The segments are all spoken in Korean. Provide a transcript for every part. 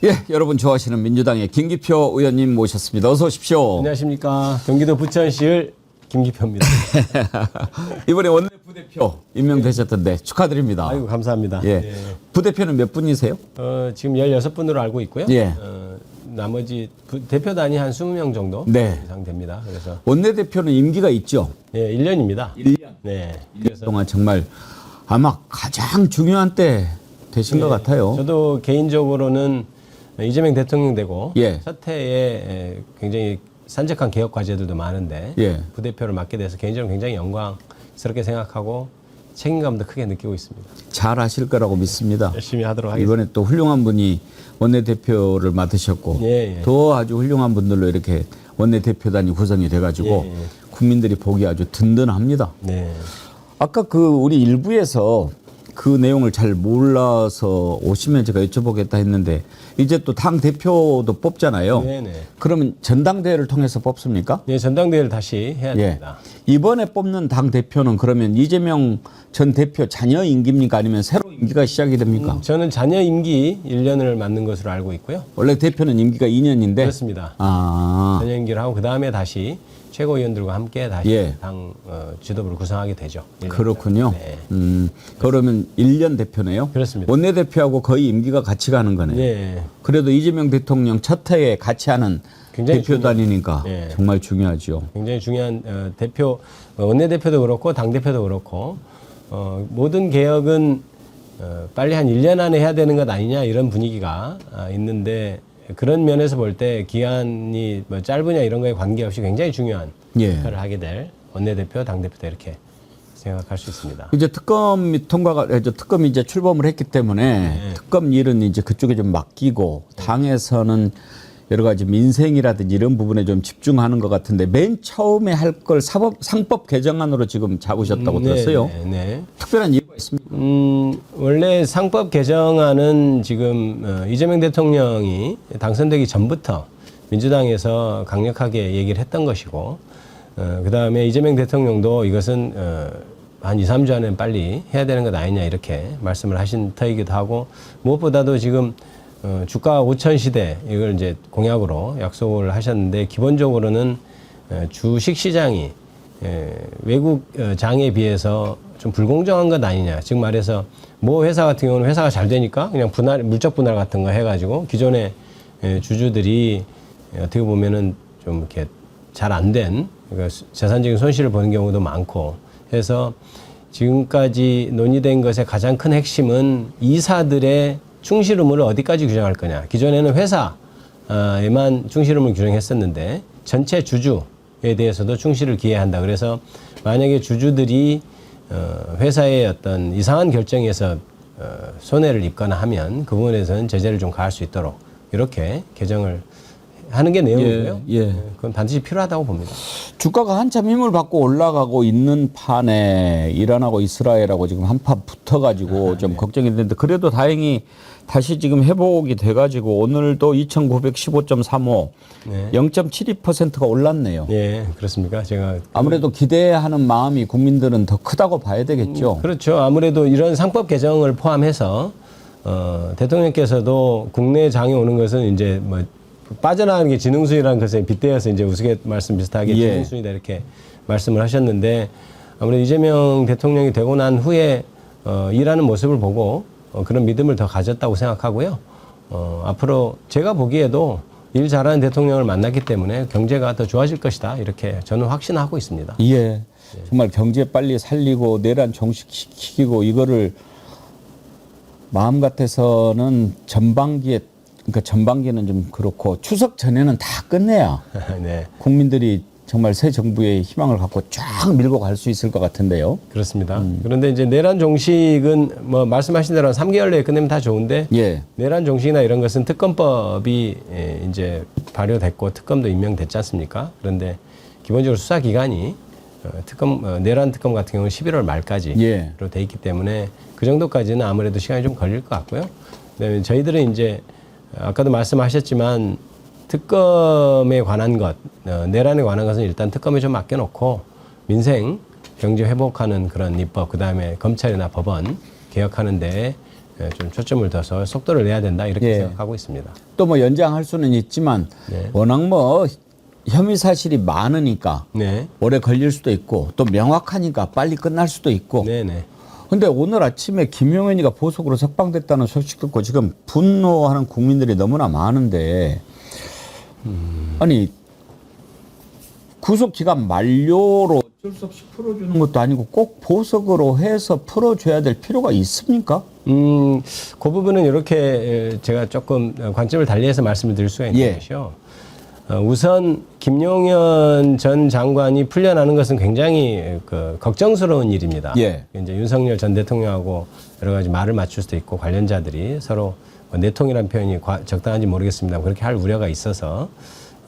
예, 여러분 좋아하시는 민주당의 김기표 의원님 모셨습니다. 어서 오십시오. 안녕하십니까. 경기도 부천시의 김기표입니다. 이번에 원내 부대표 임명되셨던데 축하드립니다. 아이고, 감사합니다. 예. 네. 부대표는 몇 분이세요? 지금 16분으로 알고 있고요. 예. 나머지 대표단이 한 20명 정도 네. 이상 됩니다. 그래서 원내대표는 임기가 있죠? 예, 1년입니다. 1년. 네. 1년 동안 정말 아마 가장 중요한 때 되신 것 같아요. 저도 개인적으로는 이재명 대통령 되고 예. 첫 해에 굉장히 산적한 개혁 과제들도 많은데 예. 부대표를 맡게 돼서 개인적으로 굉장히 영광스럽게 생각하고 책임감도 크게 느끼고 있습니다. 잘 하실 거라고 믿습니다. 열심히 하도록 하겠습니다. 이번에 또 훌륭한 분이 원내대표를 맡으셨고 예, 예. 더 아주 훌륭한 분들로 이렇게 원내대표단이 구성이 돼가지고 예, 예. 국민들이 보기 아주 든든합니다. 네. 아까 그 우리 일부에서 그 내용을 잘 몰라서 오시면 제가 여쭤보겠다 했는데 이제 또 당 대표도 뽑잖아요. 네네. 그러면 전당대회를 통해서 뽑습니까? 예, 전당대회를 다시 해야 예. 됩니다. 이번에 뽑는 당 대표는 그러면 이재명 전 대표 자녀 임기입니까? 아니면 새로 임기가 시작이 됩니까? 저는 자녀 임기 1년을 맡는 것으로 알고 있고요. 원래 대표는 임기가 2년인데. 그렇습니다. 아, 자녀 임기를 하고 그 다음에 다시 최고위원들과 함께 다시 예. 당 지도부를 구성하게 되죠. 1년 그렇군요. 네. 그러면 1년 대표네요. 그렇습니다. 원내대표하고 거의 임기가 같이 가는 거네요. 네. 그래도 이재명 대통령 첫 해에 같이 하는 굉장히 대표단이니까 예. 정말 중요하죠. 굉장히 중요한 대표 원내대표도 그렇고 당대표도 그렇고 모든 개혁은 빨리 한 1년 안에 해야 되는 것 아니냐 이런 분위기가 있는데 그런 면에서 볼 때 기간이 뭐 짧으냐 이런 거에 관계없이 굉장히 중요한 예. 역할을 하게 될 원내대표, 당대표다 이렇게 생각할 수 있습니다. 이제 특검이 특검이 이제 출범을 했기 때문에 특검 일은 이제 그쪽에 좀 맡기고 당에서는 여러 가지 민생이라든지 이런 부분에 좀 집중하는 것 같은데 맨 처음에 할 걸 상법 개정안으로 지금 잡으셨다고 들었어요. 네. 특별한 이유가 있습니까? 원래 상법 개정안은 지금 이재명 대통령이 당선되기 전부터 민주당에서 강력하게 얘기를 했던 것이고 그다음에 이재명 대통령도 이것은 한 2, 3주 안에 빨리 해야 되는 것 아니냐 이렇게 말씀을 하신 터이기도 하고 무엇보다도 지금 주가 5천 시대 이걸 이제 공약으로 약속을 하셨는데 기본적으로는 주식 시장이 외국 장에 비해서 좀 불공정한 것 아니냐. 즉 말해서 모 회사 같은 경우는 회사가 잘 되니까 그냥 물적 분할 같은 거 해가지고 기존의 주주들이 어떻게 보면은 좀 이렇게 잘 안 된 그러니까 재산적인 손실을 보는 경우도 많고 해서 지금까지 논의된 것의 가장 큰 핵심은 이사들의 충실 의무를 어디까지 규정할 거냐. 기존에는 회사에만 충실 의무를 규정했었는데 전체 주주에 대해서도 충실을 기해야 한다. 그래서 만약에 주주들이 회사의 어떤 이상한 결정에서 손해를 입거나 하면 그 부분에서는 제재를 좀 가할 수 있도록 이렇게 개정을 하는 게 내용이고요. 예. 그건 반드시 필요하다고 봅니다. 주가가 한참 힘을 받고 올라가고 있는 판에 이란하고 이스라엘하고 지금 한판 붙어가지고 좀 걱정이 되는데 그래도 다행히 다시 지금 회복이 돼가지고 오늘도 2,915.35 네. 0.72%가 올랐네요. 예, 그렇습니까? 제가 아무래도 기대하는 마음이 국민들은 더 크다고 봐야 되겠죠. 그렇죠. 아무래도 이런 상법 개정을 포함해서 대통령께서도 국내 장에 오는 것은 이제 뭐 빠져나가는 게 지능순이라는 것에 빗대어서 이제 우스갯말씀 비슷하게 예. 지능순이다 이렇게 말씀을 하셨는데 아무래도 이재명 대통령이 되고 난 후에 일하는 모습을 보고 그런 믿음을 더 가졌다고 생각하고요. 앞으로 제가 보기에도 일 잘하는 대통령을 만났기 때문에 경제가 더 좋아질 것이다 이렇게 저는 확신하고 있습니다. 예. 정말 경제 빨리 살리고 내란 종식시키고 이거를 마음 같아서는 전반기는 좀 그렇고 추석 전에는 다 끝내야 네, 국민들이 정말 새 정부의 희망을 갖고 쫙 밀고 갈 수 있을 것 같은데요. 그렇습니다. 그런데 이제 내란 종식은 뭐 말씀하신 대로 3개월 내에 끝내면 다 좋은데 예. 내란 종식이나 이런 것은 특검법이 이제 발효됐고 특검도 임명됐지 않습니까? 그런데 기본적으로 수사 기간이 내란 특검 같은 경우는 11월 말까지로 예. 돼 있기 때문에 그 정도까지는 아무래도 시간이 좀 걸릴 것 같고요. 그다음에 저희들은 이제 아까도 말씀하셨지만 특검에 관한 것, 내란에 관한 것은 일단 특검에 좀 맡겨놓고 민생, 경제 회복하는 그런 입법, 그 다음에 검찰이나 법원 개혁하는 데 좀 초점을 둬서 속도를 내야 된다 이렇게 예. 생각하고 있습니다. 또 뭐 연장할 수는 있지만 네. 워낙 뭐 혐의 사실이 많으니까 네, 오래 걸릴 수도 있고 또 명확하니까 빨리 끝날 수도 있고. 네, 네. 근데 오늘 아침에 김용현이가 보석으로 석방됐다는 소식 듣고 지금 분노하는 국민들이 너무나 많은데 아니 구속 기간 만료로 어쩔 수 없이 풀어주는 것도 아니고 꼭 보석으로 해서 풀어줘야 될 필요가 있습니까? 그 부분은 이렇게 제가 조금 관점을 달리해서 말씀을 드릴 수가 있는 예. 것이요. 우선 김용현 전 장관이 풀려나는 것은 굉장히 걱정스러운 일입니다. 예. 이제 윤석열 전 대통령하고 여러 가지 말을 맞출 수도 있고 관련자들이 서로 내통이라는 표현이 적당한지 모르겠습니다. 그렇게 할 우려가 있어서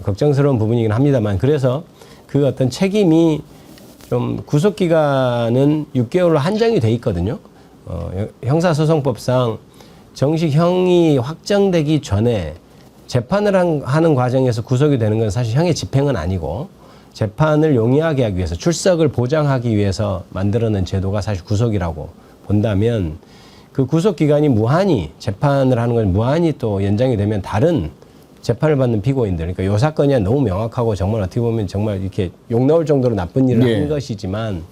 걱정스러운 부분이긴 합니다만 그래서 그 어떤 책임이 좀 구속 기간은 6개월로 한정이 돼 있거든요. 형사소송법상 정식형이 확정되기 전에 재판을 하는 과정에서 구속이 되는 건 사실 형의 집행은 아니고 재판을 용이하게 하기 위해서 출석을 보장하기 위해서 만들어낸 제도가 사실 구속이라고 본다면 그 구속 기간이 무한히 재판을 하는 건 무한히 또 연장이 되면 다른 재판을 받는 피고인들 그러니까 이 사건이 너무 명확하고 정말 어떻게 보면 정말 이렇게 욕 나올 정도로 나쁜 일을 예. 한 것이지만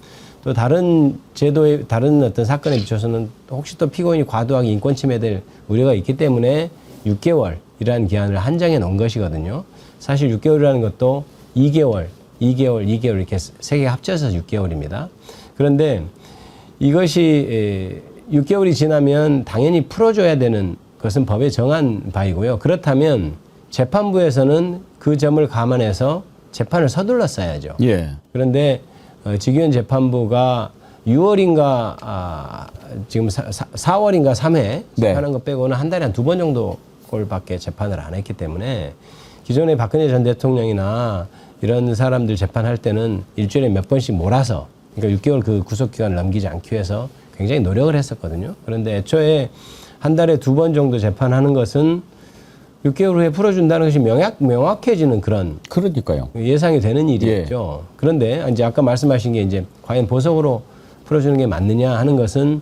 또 다른 제도의 다른 어떤 사건에 비춰서는 혹시 또 피고인이 과도하게 인권 침해될 우려가 있기 때문에 6개월이라는 기한을 한정해 놓은 것이거든요. 사실 6개월이라는 것도 2개월, 2개월, 2개월 이렇게 세 개 합쳐서 6개월입니다. 그런데 이것이 6개월이 지나면 당연히 풀어줘야 되는 것은 법에 정한 바이고요. 그렇다면 재판부에서는 그 점을 감안해서 재판을 서둘렀어야죠. 예. 그런데 지기현 재판부가 6월인가 지금 4월인가 3회 재판한 것 빼고는 한 달에 한 2번 정도 꼴밖에 재판을 안 했기 때문에 기존에 박근혜 전 대통령이나 이런 사람들 재판할 때는 일주일에 몇 번씩 몰아서 그러니까 6개월 그 구속 기간을 넘기지 않기 위해서 굉장히 노력을 했었거든요. 그런데 애초에 한 달에 2번 정도 재판하는 것은 6개월 후에 풀어준다는 것이 명확해지는 그런 그러니까요. 예상이 되는 일이었죠. 그런데 이제 아까 말씀하신 게 이제 과연 보석으로 풀어주는 게 맞느냐 하는 것은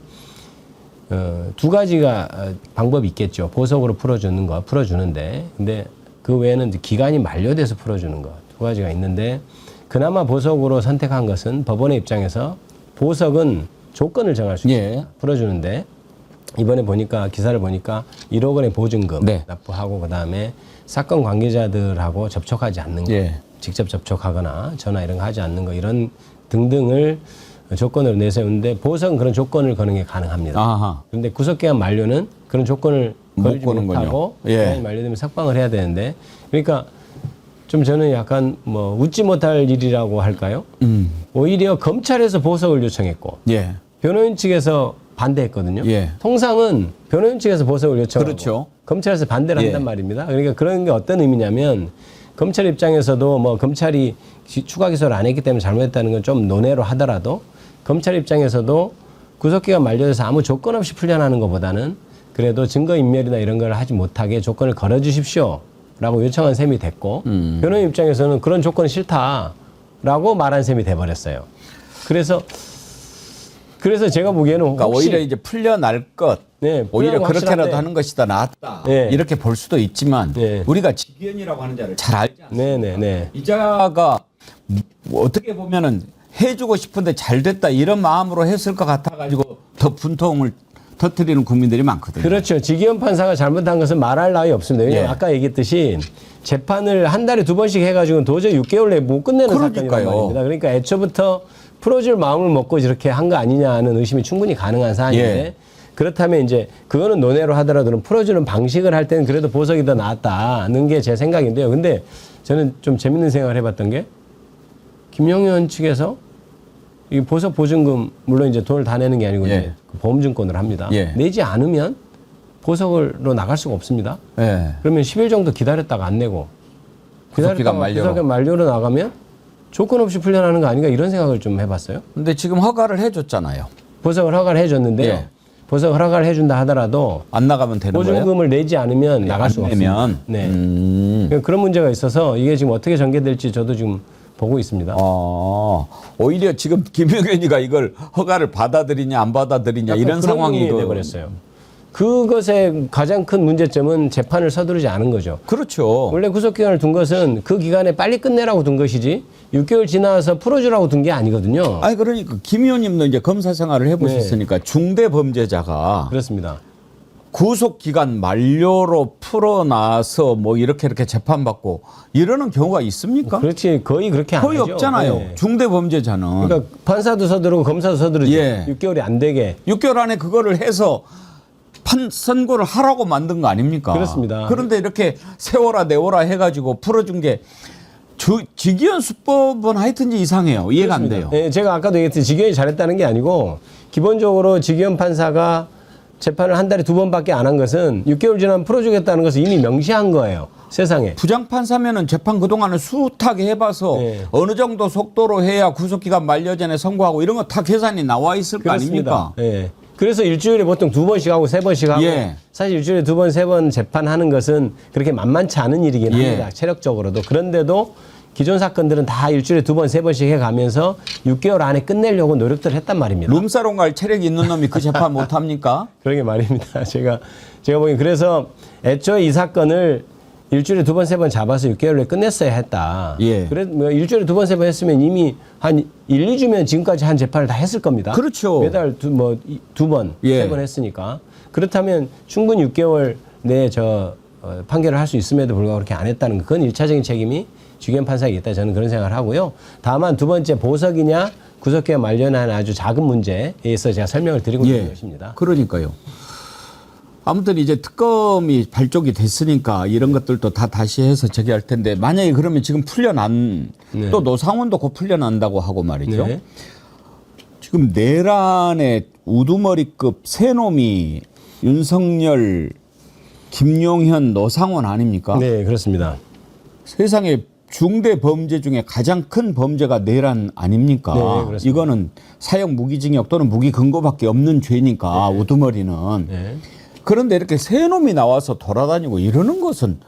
두 가지가 방법이 있겠죠. 보석으로 풀어주는데 근데 그 외에는 이제 기간이 만료돼서 풀어주는 것 두 가지가 있는데 그나마 보석으로 선택한 것은 법원의 입장에서 보석은 조건을 정할 수 있습니다. 예. 풀어주는데 이번에 보니까 기사를 보니까 1억 원의 보증금 네. 납부하고 그다음에 사건 관계자들하고 접촉하지 않는 거, 예. 직접 접촉하거나 전화 이런 거 하지 않는 거 이런 등등을 조건으로 내세우는데 보석은 그런 조건을 거는 게 가능합니다. 아하. 그런데 구속기간 만료는 그런 조건을 걸지 거는군요. 못하고 예. 기간이 만료되면 석방을 해야 되는데 그러니까 좀 저는 약간 뭐 웃지 못할 일이라고 할까요? 오히려 검찰에서 보석을 요청했고 예. 변호인 측에서 반대했거든요. 예. 통상은 변호인 측에서 보석을 요청하고 그렇죠. 검찰에서 반대를 예. 한단 말입니다. 그러니까 그런 게 어떤 의미냐면 검찰 입장에서도 뭐 검찰이 추가 기소를 안 했기 때문에 잘못했다는 건 좀 논외로 하더라도 검찰 입장에서도 구속기간 만료돼서 아무 조건 없이 풀려나는 것보다는 그래도 증거인멸이나 이런 걸 하지 못하게 조건을 걸어주십시오 라고 요청한 셈이 됐고 변호인 입장에서는 그런 조건은 싫다라고 말한 셈이 돼버렸어요. 그래서 제가 보기에는 그러니까 혹시 오히려 이제 풀려날 것, 네, 오히려 풀려나면 그렇게라도 확실한데. 하는 것이 더 낫다. 네. 이렇게 볼 수도 있지만 네. 우리가 직위원이라고 하는 자를 잘 알지 않습니까? 네네네. 이 자가 뭐 어떻게 보면은 해주고 싶은데 잘 됐다 이런 마음으로 했을 것 같아가지고 더 분통을 터뜨리는 국민들이 많거든요. 그렇죠. 지기현 판사가 잘못한 것은 말할 나위 없습니다. 왜냐하면 예. 아까 얘기했듯이 재판을 한 달에 2번씩 해가지고는 도저히 6개월 내에 못 끝내는 그러니까요. 사건이란 말입니다. 그러니까 애초부터 풀어줄 마음을 먹고 저렇게 한 거 아니냐 하는 의심이 충분히 가능한 사안인데 예. 그렇다면 이제 그거는 논외로 하더라도 풀어주는 방식을 할 때는 그래도 보석이 더 낫다는 게 제 생각인데요. 근데 저는 좀 재밌는 생각을 해봤던 게 김용현 측에서 이 보석 보증금 물론 이제 돈을 다 내는 게 아니고 예. 이제 보험증권을 합니다. 예. 내지 않으면 보석으로 나갈 수가 없습니다. 예. 그러면 10일 정도 기다렸다가 안 내고 구속기간 만료로. 구속기간 만료로 나가면 조건 없이 풀려나는 거 아닌가 이런 생각을 좀 해봤어요. 근데 지금 허가를 해줬잖아요. 보석을 허가를 해줬는데요. 예. 보석을 허가를 해준다 하더라도 안 나가면 되는 거예요? 보증금을 내지 않으면 나갈 수가 없습니다. 내면. 네. 그러니까 그런 문제가 있어서 이게 지금 어떻게 전개될지 저도 지금 보고 있습니다. 오히려 지금 김용현이가 이걸 허가를 받아들이냐 안 받아들이냐 이런 그런 상황이 돼버렸어요. 그것의 가장 큰 문제점은 재판을 서두르지 않은 거죠. 그렇죠. 원래 구속기간을 둔 것은 그 기간에 빨리 끝내라고 둔 것이지 6개월 지나서 풀어주라고 둔 게 아니거든요. 아니 그러니까 김 의원님도 이제 검사 생활을 해보셨으니까 중대 범죄자가 그렇습니다. 구속 기간 만료로 풀어나서 뭐 이렇게 재판받고 이러는 경우가 있습니까? 그렇지 거의 그렇게 안 거의 하죠. 없잖아요. 네. 중대 범죄자는. 그러니까 판사도 서두르고 검사도 서두르죠. 예. 6개월이 안 되게. 6개월 안에 그거를 해서 선고를 하라고 만든 거 아닙니까? 그렇습니다. 그런데 이렇게 세워라 내워라 해가지고 풀어준 게 직위원 수법은 하여튼지 이상해요. 이해가 안 돼요. 네, 제가 아까도 얘기했듯이 직위원이 잘했다는 게 아니고 기본적으로 직위원 판사가 재판을 한 달에 2번밖에 안 한 것은 6개월 지나면 풀어주겠다는 것을 이미 명시한 거예요. 세상에. 부장판사면은 재판 그동안을 숱하게 해봐서 네. 어느 정도 속도로 해야 구속기간 만료 전에 선고하고 이런 거 다 계산이 나와 있을 거 아닙니까? 예. 그래서 일주일에 보통 2번씩 하고 3번씩 하고 예. 사실 일주일에 2번, 3번 재판하는 것은 그렇게 만만치 않은 일이긴 예. 합니다. 체력적으로도. 그런데도 기존 사건들은 다 일주일에 2번, 3번씩 해가면서 6개월 안에 끝내려고 노력들을 했단 말입니다. 룸사롱 갈 체력이 있는 놈이 그 재판 못합니까? 그러게 말입니다. 제가 보기엔 그래서 애초에 이 사건을 일주일에 2번, 3번 잡아서 6개월 내에 끝냈어야 했다. 예. 그래 뭐 일주일에 2번, 3번 했으면 이미 한 1, 2주면 지금까지 한 재판을 다 했을 겁니다. 그렇죠. 매달 2번, 예. 3번 했으니까. 그렇다면 충분히 6개월 내에 판결을 할 수 있음에도 불구하고 그렇게 안 했다는 거. 그건 일차적인 책임이 직위원 판사에게 있다. 저는 그런 생각을 하고요. 다만 두 번째 보석이냐 구속기간 만료냐는 아주 작은 문제에 있어 제가 설명을 드리고 있는 것입니다. 그러니까요. 아무튼 이제 특검이 발족이 됐으니까 이런 것들도 다 다시 해서 저기 할 텐데 만약에 그러면 지금 풀려난 네. 또 노상원도 곧 풀려난다고 하고 말이죠. 네. 지금 내란의 우두머리급 세 놈이 윤석열, 김용현, 노상원 아닙니까? 네, 그렇습니다. 세상에 중대 범죄 중에 가장 큰 범죄가 내란 아닙니까? 네, 그렇습니다. 이거는 사형 무기징역 또는 무기 근거밖에 없는 죄니까 우두머리는. 네. 그런데 이렇게 세 놈이 나와서 돌아다니고 이러는 것은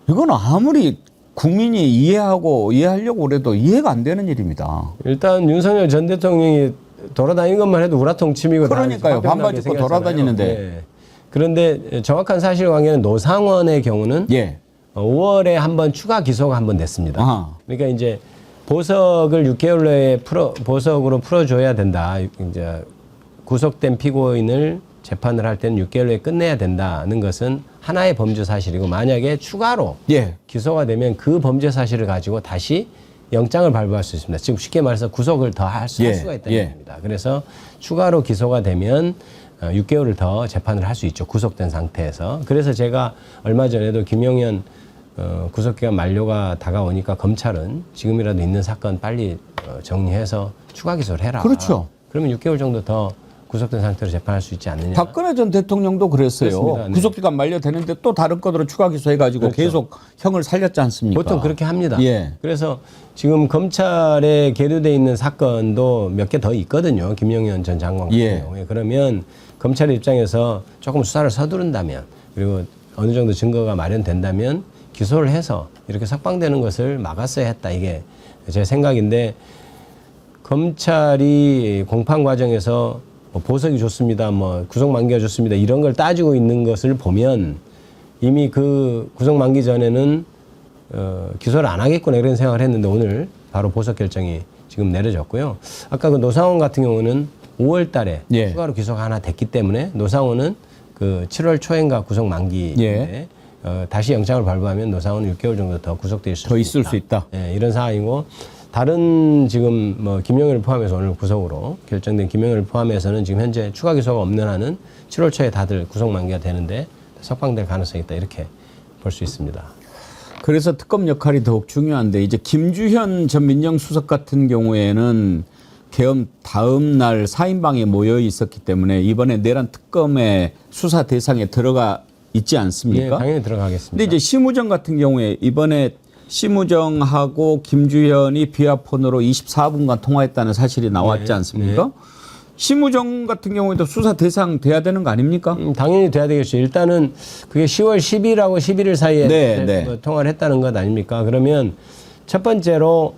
이건 아무리 국민이 이해하려고 그래도 이해가 안 되는 일입니다. 일단 윤석열 전 대통령이 돌아다니는 것만 해도 우라통침이고 그러니까요. 반바지 입고 돌아다니는데. 네. 그런데 정확한 사실관계는 노상원의 경우는 예. 5월에 한번 추가 기소가 한번 됐습니다. 아하. 그러니까 이제 보석을 6개월 내에 보석으로 풀어줘야 된다. 이제 구속된 피고인을 재판을 할 때는 6개월 내에 끝내야 된다는 것은 하나의 범죄 사실이고 만약에 추가로 예. 기소가 되면 그 범죄 사실을 가지고 다시 영장을 발부할 수 있습니다. 지금 쉽게 말해서 구속을 더 할 수가 있다는 겁니다. 그래서 추가로 기소가 되면 6개월을 더 재판을 할 수 있죠. 구속된 상태에서. 그래서 제가 얼마 전에도 김용현 구속기간 만료가 다가오니까 검찰은 지금이라도 있는 사건 빨리 정리해서 추가 기소를 해라. 그렇죠. 그러면 6개월 정도 더 구속된 상태로 재판할 수 있지 않느냐. 박근혜 전 대통령도 그랬어요. 그렇습니다. 네. 구속기간 만료되는데 또 다른 건으로 추가 기소해가지고 그렇죠. 계속 형을 살렸지 않습니까? 보통 그렇게 합니다. 예. 그래서 지금 검찰에 계류돼 있는 사건도 몇 개 더 있거든요. 김용현 전 장관 같은 예. 경우에. 그러면 검찰 입장에서 조금 수사를 서두른다면 그리고 어느 정도 증거가 마련된다면 기소를 해서 이렇게 석방되는 것을 막았어야 했다. 이게 제 생각인데 검찰이 공판 과정에서 뭐 보석이 좋습니다. 뭐 구속 만기가 좋습니다. 이런 걸 따지고 있는 것을 보면 이미 그 구속 만기 전에는 기소를 안 하겠구나 이런 생각을 했는데 오늘 바로 보석 결정이 지금 내려졌고요. 아까 그 노상원 같은 경우는 5월 달에 예. 추가로 기소가 하나 됐기 때문에 노상원은 그 7월 초인가 구속 만기인데 예. 다시 영장을 발부하면 노상원은 6개월 정도 더 구속될 수 더 있을 수 있다. 예, 이런 상황이고 다른 지금 뭐 김용현을 포함해서 오늘 구속으로 결정된 김용현을 포함해서는 지금 현재 추가 기소가 없는 한은 7월 초에 다들 구속 만기가 되는데 석방될 가능성이 있다 이렇게 볼 수 있습니다. 그래서 특검 역할이 더욱 중요한데 이제 김주현 전 민정수석 같은 경우에는 계엄 다음 날 4인방에 모여 있었기 때문에 이번에 내란 특검의 수사 대상에 들어가 있지 않습니까? 예, 당연히 들어가겠습니다. 근데 이제 심우정 같은 경우에 이번에 심우정하고 김주현이 비화폰으로 24분간 통화했다는 사실이 나왔지 않습니까? 심우정 같은 경우에도 수사 대상 돼야 되는 거 아닙니까? 당연히 돼야 되겠죠. 일단은 그게 10월 10일하고 11일 사이에 네. 통화를 했다는 것 아닙니까? 그러면 첫 번째로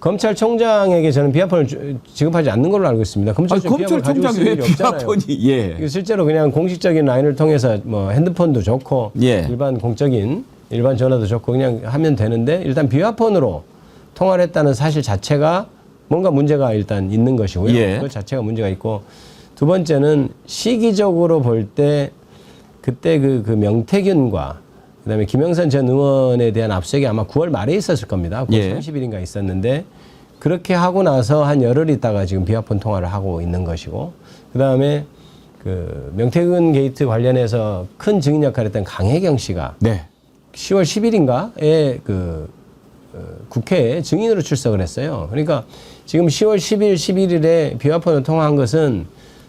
검찰총장에게 저는 비하폰을 지급하지 않는 걸로 알고 있습니다. 검찰총장이 왜 비하폰이 예. 실제로 그냥 공식적인 라인을 통해서 뭐 핸드폰도 좋고 예. 일반 전화도 좋고 그냥 하면 되는데 일단 비하폰으로 통화를 했다는 사실 자체가 뭔가 문제가 일단 있는 것이고요. 예. 그 자체가 문제가 있고 두 번째는 시기적으로 볼 때 그때 그 명태균과 그다음에 김영선 전 의원에 대한 압수수색이 아마 9월 말에 있었을 겁니다. 9월 예. 30일인가 있었는데 그렇게 하고 나서 한 열흘 있다가 지금 비하폰 통화를 하고 있는 것이고 그다음에 그 명태균 게이트 관련해서 큰 증인 역할을 했던 강혜경 씨가 네. 10월 10일인가에 국회에 증인으로 출석을 했어요. 그러니까 지금 10월 10일, 11일에 비화폰을 통화한 것은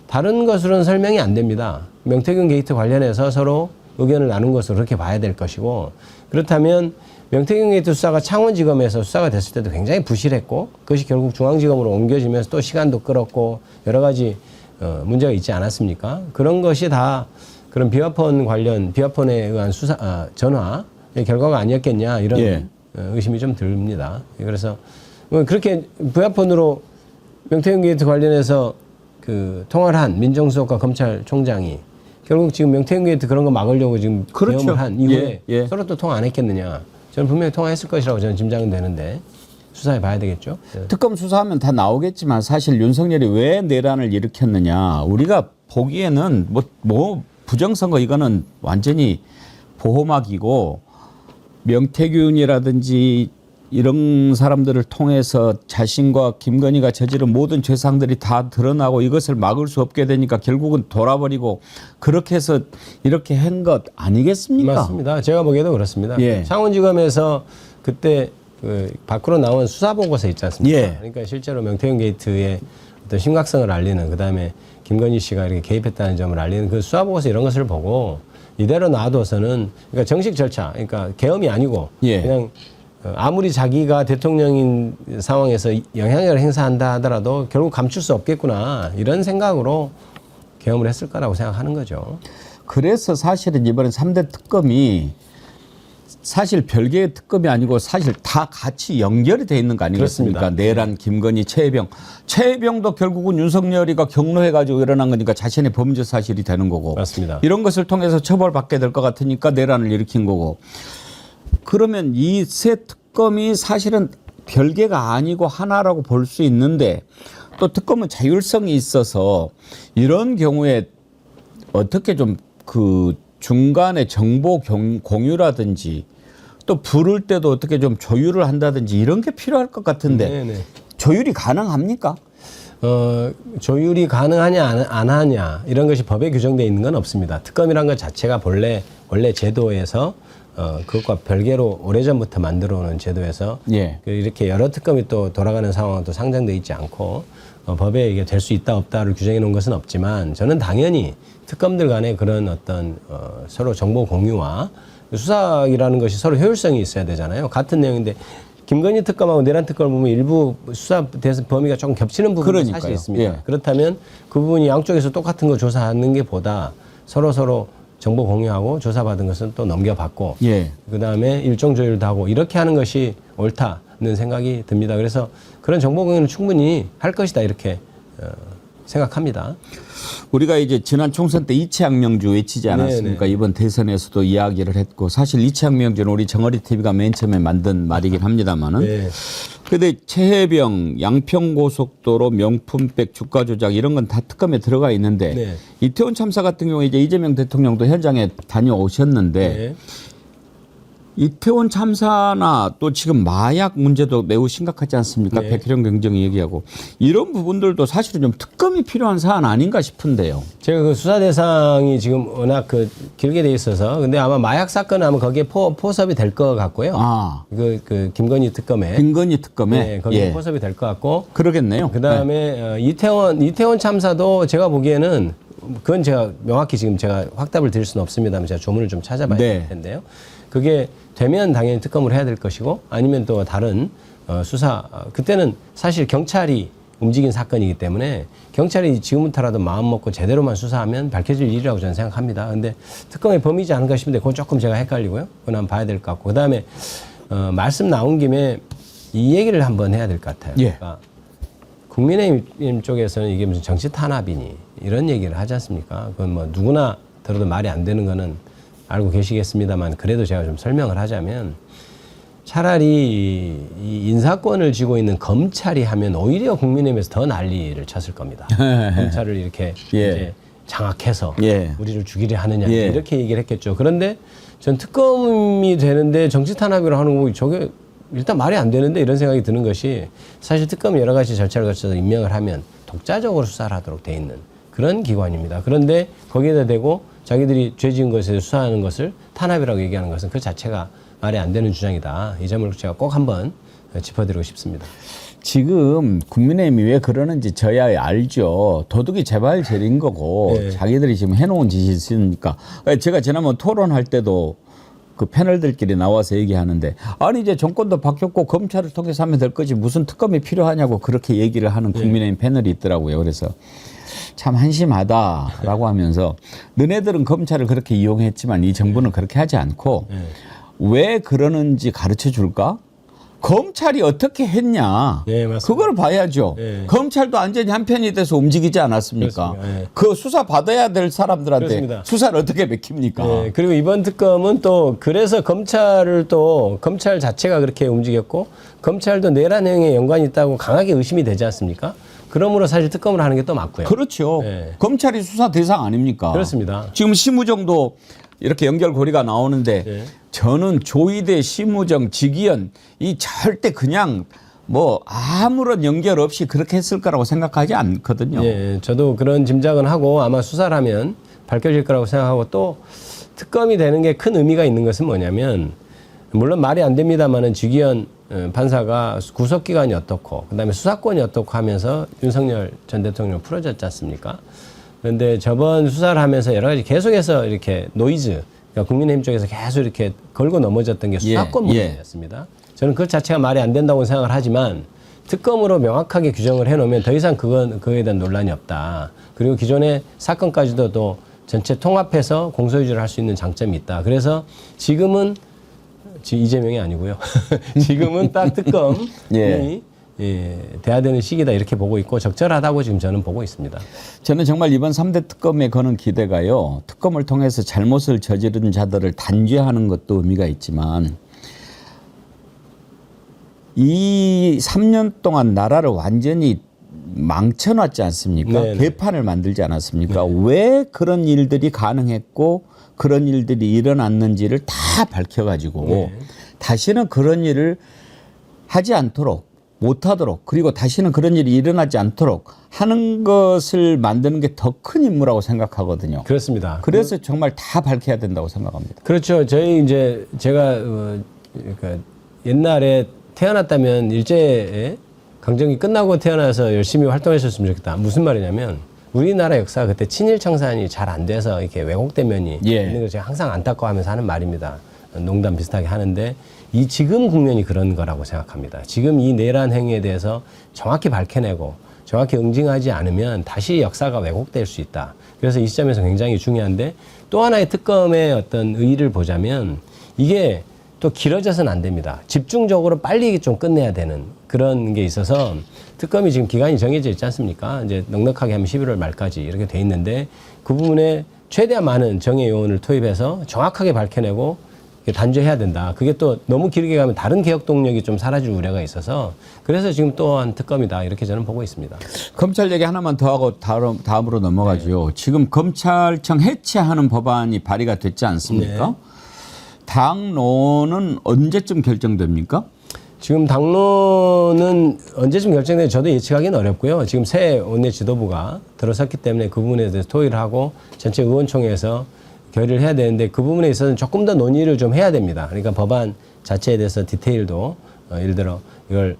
다른 것으로는 설명이 안 됩니다. 명태균 게이트 관련해서 서로 의견을 나눈 것으로 그렇게 봐야 될 것이고 그렇다면 명태균 게이트 수사가 창원지검에서 수사가 됐을 때도 굉장히 부실했고 그것이 결국 중앙지검으로 옮겨지면서 또 시간도 끌었고 여러 가지 문제가 있지 않았습니까? 그런 것이 다 그런 비화폰에 의한 전화의 결과가 아니었겠냐 이런 예. 의심이 좀 듭니다. 그래서 그렇게 비화폰으로 명태균 게이트 관련해서 그 통화를 한 민정수석과 검찰총장이 결국 지금 명태균 게이트 그런 거 막으려고 지금 그렇죠. 계엄을 한 이후에 예. 서로 또 통화 안 했겠느냐. 저는 분명히 통화했을 것이라고 저는 짐작은 되는데 수사해 봐야 되겠죠. 특검 수사하면 다 나오겠지만 사실 윤석열이 왜 내란을 일으켰느냐 우리가 보기에는 뭐 부정선거 이거는 완전히 보호막이고 명태균이라든지 이런 사람들을 통해서 자신과 김건희가 저지른 모든 죄상들이 다 드러나고 이것을 막을 수 없게 되니까 결국은 돌아버리고 그렇게 해서 이렇게 한 것 아니겠습니까? 맞습니다. 제가 보기에도 그렇습니다. 예. 창원지검에서 그때 그 밖으로 나온 수사보고서 있지 않습니까? 예. 그러니까 실제로 명태균 게이트의 어떤 심각성을 알리는 그다음에 김건희 씨가 이렇게 개입했다는 점을 알리는 그 수사보고서 이런 것을 보고 이대로 놔둬서는 그러니까 정식 절차, 그러니까 계엄이 아니고 예. 그냥 아무리 자기가 대통령인 상황에서 영향력을 행사한다 하더라도 결국 감출 수 없겠구나 이런 생각으로 계엄을 했을 거라고 생각하는 거죠. 그래서 사실은 이번에 3대 특검이 사실 별개의 특검이 아니고 사실 다 같이 연결이 돼 있는 거 아니겠습니까? 그렇습니다. 내란, 김건희, 최혜병도 결국은 윤석열이가 경로해가지고 일어난 거니까 자신의 범죄 사실이 되는 거고. 맞습니다. 이런 것을 통해서 처벌받게 될 것 같으니까 내란을 일으킨 거고. 그러면 이 세 특검이 사실은 별개가 아니고 하나라고 볼 수 있는데 또 특검은 자율성이 있어서 이런 경우에 어떻게 좀 그 중간에 정보 공유라든지 또 부를 때도 어떻게 좀 조율을 한다든지 이런 게 필요할 것 같은데 네네. 조율이 가능합니까? 조율이 가능하냐 안 하냐 이런 것이 법에 규정되어 있는 건 없습니다. 특검이란 것 자체가 원래 제도에서 그것과 별개로 오래전부터 만들어 오는 제도에서 예. 이렇게 여러 특검이 또 돌아가는 상황은 또 상정되어 있지 않고 법에 이게 될 수 있다 없다를 규정해 놓은 것은 없지만 저는 당연히 특검들 간의 그런 어떤 서로 정보 공유와 수사이라는 것이 서로 효율성이 있어야 되잖아요. 같은 내용인데 김건희 특검하고 내란 특검을 보면 일부 수사 범위가 조금 겹치는 부분이 그러니까요. 사실 있습니다. 예. 그렇다면 그 부분이 양쪽에서 똑같은 거 조사하는 게 보다 서로 정보 공유하고 조사받은 것은 또 넘겨받고 예. 그다음에 일정 조율도 하고 이렇게 하는 것이 옳다는 생각이 듭니다. 그래서 그런 정보 공유는 충분히 할 것이다 이렇게 생각합니다. 우리가 이제 지난 총선 때 이채양 명주 외치지 않았습니까? 네네. 이번 대선에서도 이야기를 했고 사실 이채양 명주는 우리 정어리 TV가 맨 처음에 만든 말이긴 합니다만은 네. 근데 최혜병, 양평고속도로 명품백 주가 조작 이런 건 다 특검에 들어가 있는데 네. 이태원 참사 같은 경우에 이제 이재명 대통령도 현장에 다녀오셨는데 네. 이태원 참사나 또 지금 마약 문제도 매우 심각하지 않습니까? 네. 백혜령 경정이 얘기하고 이런 부분들도 사실은 좀 특검이 필요한 사안 아닌가 싶은데요. 제가 그 수사 대상이 지금 워낙 그 길게 돼 있어서 근데 아마 마약 사건 하면 거기에 포섭이 될 것 같고요. 아, 그 김건희 특검에 김건희 특검에 네, 거기에 예. 포섭이 될 것 같고 그러겠네요. 그다음에 이태원 참사도 제가 보기에는 그건 제가 명확히 지금 제가 확답을 드릴 수는 없습니다만 제가 조문을 좀 찾아봐야 네. 될 텐데요. 그게 되면 당연히 특검을 해야 될 것이고 아니면 또 다른 수사 그때는 사실 경찰이 움직인 사건이기 때문에 경찰이 지금부터라도 마음 먹고 제대로만 수사하면 밝혀질 일이라고 저는 생각합니다. 근데 특검의 범위지 않은가 싶은데 그건 조금 제가 헷갈리고요. 그건 한번 봐야 될 것 같고 그다음에 말씀 나온 김에 이 얘기를 한번 해야 될 것 같아요. 예. 그러니까 국민의힘 쪽에서는 이게 무슨 정치 탄압이니 이런 얘기를 하지 않습니까? 그건 뭐 누구나 들어도 말이 안 되는 거는 알고 계시겠습니다만 그래도 제가 좀 설명을 하자면 차라리 이 인사권을 쥐고 있는 검찰이 하면 오히려 국민의힘에서 더 난리를 쳤을 겁니다. 검찰을 이렇게 예. 이제 장악해서 예. 우리를 죽이려 하느냐 예. 이렇게 얘기를 했겠죠. 그런데 전 특검이 되는데 정치 탄압이라고 하는 거 저게 일단 말이 안 되는데 이런 생각이 드는 것이 사실 특검이 여러 가지 절차를 거쳐서 임명을 하면 독자적으로 수사를 하도록 돼 있는 그런 기관입니다. 그런데 거기에다 대고 자기들이 죄 지은 것에 수사하는 것을 탄압이라고 얘기하는 것은 그 자체가 말이 안 되는 주장이다. 이 점을 제가 꼭 한번 짚어드리고 싶습니다. 지금 국민의힘이 왜 그러는지 저야 알죠. 도둑이 제발 제린 거고 네. 자기들이 지금 해놓은 짓이 있으니까. 제가 지난번 토론할 때도 그 패널들끼리 나와서 얘기하는데 아니 이제 정권도 바뀌었고 검찰을 통해서 하면 될 거지 무슨 특검이 필요하냐고 그렇게 얘기를 하는 국민의힘 패널이 있더라고요. 그래서 참 한심하다라고 하면서 너네들은 검찰을 그렇게 이용했지만 이 정부는 그렇게 하지 않고 왜 그러는지 가르쳐 줄까? 검찰이 어떻게 했냐? 예, 맞습니다. 그걸 봐야죠. 예. 검찰도 완전히 한편이 돼서 움직이지 않았습니까? 그렇습니다. 예. 그 수사 받아야 될 사람들한테 그렇습니다. 수사를 어떻게 맡깁니까? 네, 그리고 이번 특검은 또 그래서 검찰을 또 검찰 자체가 그렇게 움직였고 검찰도 내란 행위에 연관이 있다고 강하게 의심이 되지 않습니까? 그러므로 사실 특검을 하는 게 또 맞고요. 그렇죠. 네. 검찰이 수사 대상 아닙니까? 그렇습니다. 지금 심우정도 이렇게 연결고리가 나오는데 네. 저는 조희대, 심우정, 직위원 이 절대 그냥 뭐 아무런 연결 없이 그렇게 했을 거라고 생각하지 않거든요. 예, 저도 그런 짐작은 하고 아마 수사를 하면 밝혀질 거라고 생각하고 또 특검이 되는 게 큰 의미가 있는 것은 뭐냐면 물론 말이 안 됩니다만은 직위원 판사가 구속기간이 어떻고 그다음에 수사권이 어떻고 하면서 윤석열 전 대통령 풀어졌지 않습니까? 그런데 저번 수사를 하면서 여러 가지 계속해서 이렇게 노이즈, 그러니까 국민의힘 쪽에서 계속 이렇게 걸고 넘어졌던 게 수사권 예, 예. 문제였습니다. 저는 그 자체가 말이 안 된다고 생각을 하지만 특검으로 명확하게 규정을 해놓으면 더 이상 그거에 대한 논란이 없다. 그리고 기존의 사건까지도 또 전체 통합해서 공소유지를 할 수 있는 장점이 있다. 그래서 지금은 이재명이 아니고요. 지금은 딱 특검이 예. 돼야 되는 시기다 이렇게 보고 있고 적절하다고 지금 저는 보고 있습니다. 저는 정말 이번 3대 특검에 거는 기대가요. 특검을 통해서 잘못을 저지른 자들을 단죄하는 것도 의미가 있지만 이 3년 동안 나라를 완전히 망쳐놨지 않습니까? 네네. 개판을 만들지 않았습니까? 왜 그런 일들이 가능했고 그런 일들이 일어났는지를 다 밝혀가지고 네. 다시는 그런 일을 하지 않도록 못하도록 그리고 다시는 그런 일이 일어나지 않도록 하는 것을 만드는 게 더 큰 임무라고 생각하거든요. 그렇습니다. 그래서 정말 다 밝혀야 된다고 생각합니다. 그렇죠. 저희 이제 제가 그러니까 옛날에 태어났다면 일제에 강점기 끝나고 태어나서 열심히 활동하셨으면 좋겠다. 무슨 말이냐면 우리나라 역사가 그때 친일 청산이 잘 안 돼서 이렇게 왜곡된 면이 예. 있는 걸 제가 항상 안타까워하면서 하는 말입니다. 농담 비슷하게 하는데 이 지금 국면이 그런 거라고 생각합니다. 지금 이 내란 행위에 대해서 정확히 밝혀내고 정확히 응징하지 않으면 다시 역사가 왜곡될 수 있다. 그래서 이 시점에서 굉장히 중요한데 또 하나의 특검의 어떤 의의를 보자면 이게 또 길어져서는 안 됩니다. 집중적으로 빨리 좀 끝내야 되는 그런 게 있어서 특검이 지금 기간이 정해져 있지 않습니까? 이제 넉넉하게 하면 11월 말까지 이렇게 돼 있는데 그 부분에 최대한 많은 정의 요원을 투입해서 정확하게 밝혀내고 단죄해야 된다. 그게 또 너무 길게 가면 다른 개혁 동력이 좀 사라질 우려가 있어서 그래서 지금 또한 특검이다. 이렇게 저는 보고 있습니다. 검찰 얘기 하나만 더 하고 다음으로 넘어가죠. 지금 검찰청 해체하는 법안이 발의가 됐지 않습니까? 네. 당론은 언제쯤 결정됩니까? 지금 당론은 언제쯤 결정될지 저도 예측하기는 어렵고요. 지금 새 원내 지도부가 들어섰기 때문에 그 부분에 대해서 토의를 하고 전체 의원총회에서 결의를 해야 되는데 그 부분에 있어서는 조금 더 논의를 좀 해야 됩니다. 그러니까 법안 자체에 대해서 디테일도 예를 들어 이걸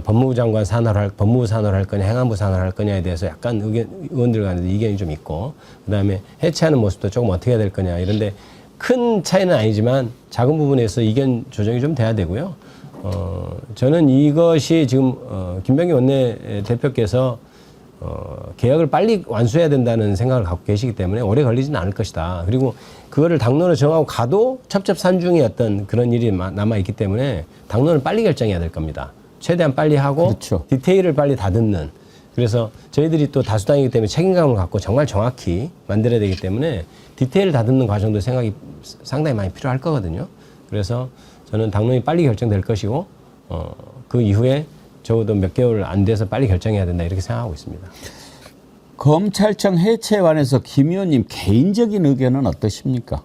법무부 장관 산하로 법무부 산하로 할 거냐 행안부 산하로 할 거냐에 대해서 약간 의원들 간에도 이견이 좀 있고 그다음에 해체하는 모습도 조금 어떻게 해야 될 거냐 이런데 큰 차이는 아니지만 작은 부분에서 이견 조정이 좀 돼야 되고요. 저는 이것이 지금 김병기 원내 대표께서 개혁을 빨리 완수해야 된다는 생각을 갖고 계시기 때문에 오래 걸리지는 않을 것이다. 그리고 그거를 당론을 정하고 가도 첩첩산중의 어떤 그런 일이 남아있기 때문에 당론을 빨리 결정해야 될 겁니다. 최대한 빨리 하고 그렇죠. 디테일을 빨리 다듬는. 그래서 저희들이 또 다수당이기 때문에 책임감을 갖고 정말 정확히 만들어야 되기 때문에 디테일을 다듬는 과정도 생각이 상당히 많이 필요할 거거든요. 그래서 저는 당론이 빨리 결정될 것이고 그 이후에 적어도 몇 개월 안 돼서 빨리 결정해야 된다 이렇게 생각하고 있습니다. 검찰청 해체에 관해서 김 의원님 개인적인 의견은 어떠십니까?